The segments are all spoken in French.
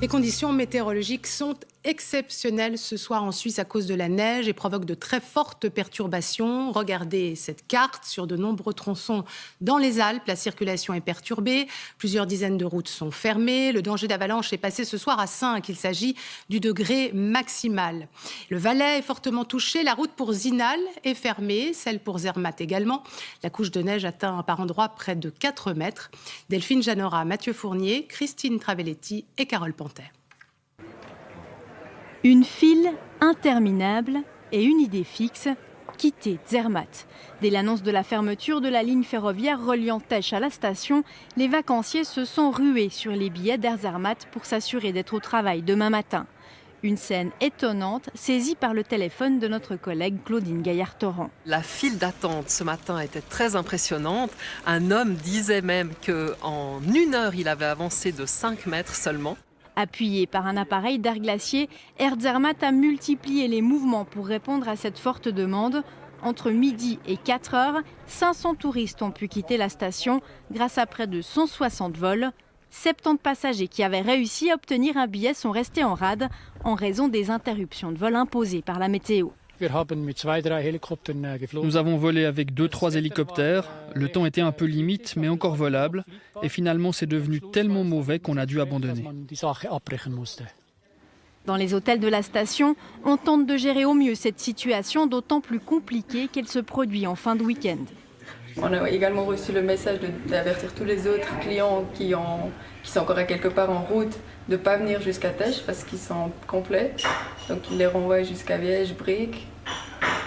Les conditions météorologiques sont exceptionnelles ce soir en Suisse à cause de la neige et provoquent de très fortes perturbations. Regardez cette carte. Sur de nombreux tronçons dans les Alpes, la circulation est perturbée. Plusieurs dizaines de routes sont fermées. Le danger d'avalanche est passé ce soir à 5. Il s'agit du degré maximal. Le Valais est fortement touché. La route pour Zinal est fermée, celle pour Zermatt également. La couche de neige atteint par endroits près de 4 mètres. Delphine Janora, Mathieu Fournier, Christine Travelletti et Carole Panter. Une file interminable et une idée fixe, quitter Zermatt. Dès l'annonce de la fermeture de la ligne ferroviaire reliant Tesch à la station, les vacanciers se sont rués sur les billets d'Air Zermatt pour s'assurer d'être au travail demain matin. Une scène étonnante saisie par le téléphone de notre collègue Claudine Gaillard-Torrent. La file d'attente ce matin était très impressionnante. Un homme disait même qu'en 1 heure, il avait avancé de 5 mètres seulement. Appuyé par un appareil d'air glacier, Air Zermatt a multiplié les mouvements pour répondre à cette forte demande. Entre midi et 4 heures, 500 touristes ont pu quitter la station grâce à près de 160 vols. 70 passagers qui avaient réussi à obtenir un billet sont restés en rade en raison des interruptions de vol imposées par la météo. Nous avons volé avec 2-3 hélicoptères. Le temps était un peu limite, mais encore volable. Et finalement, c'est devenu tellement mauvais qu'on a dû abandonner. Dans les hôtels de la station, on tente de gérer au mieux cette situation, d'autant plus compliquée qu'elle se produit en fin de week-end. On a également reçu le message d'avertir tous les autres clients qui sont encore à quelque part en route de ne pas venir jusqu'à Tesch parce qu'ils sont complets. Donc ils les renvoient jusqu'à Liège, Brieg,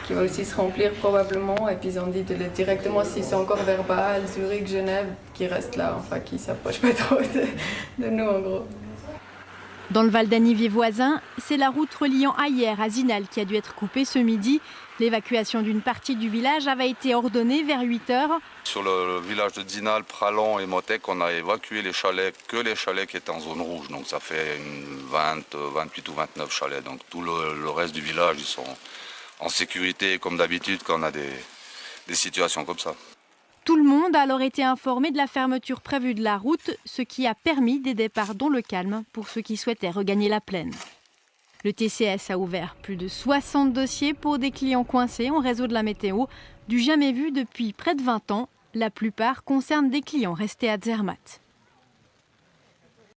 qui va aussi se remplir probablement. Et puis ils ont dit directement s'ils sont encore vers Bâle, Zurich, Genève, qui restent là, enfin qui ne s'approchent pas trop de nous en gros. Dans le Val d'Anivier voisin, c'est la route reliant Ayer à Zinal qui a dû être coupée ce midi. L'évacuation d'une partie du village avait été ordonnée vers 8 heures. Sur le village de Zinal, Pralon et Motec, on a évacué les chalets qui étaient en zone rouge. Donc ça fait 28 ou 29 chalets. Donc tout le reste du village, ils sont en sécurité comme d'habitude quand on a des situations comme ça. Tout le monde a alors été informé de la fermeture prévue de la route, ce qui a permis des départs dans le calme pour ceux qui souhaitaient regagner la plaine. Le TCS a ouvert plus de 60 dossiers pour des clients coincés en réseau de la météo, du jamais vu depuis près de 20 ans. La plupart concernent des clients restés à Zermatt.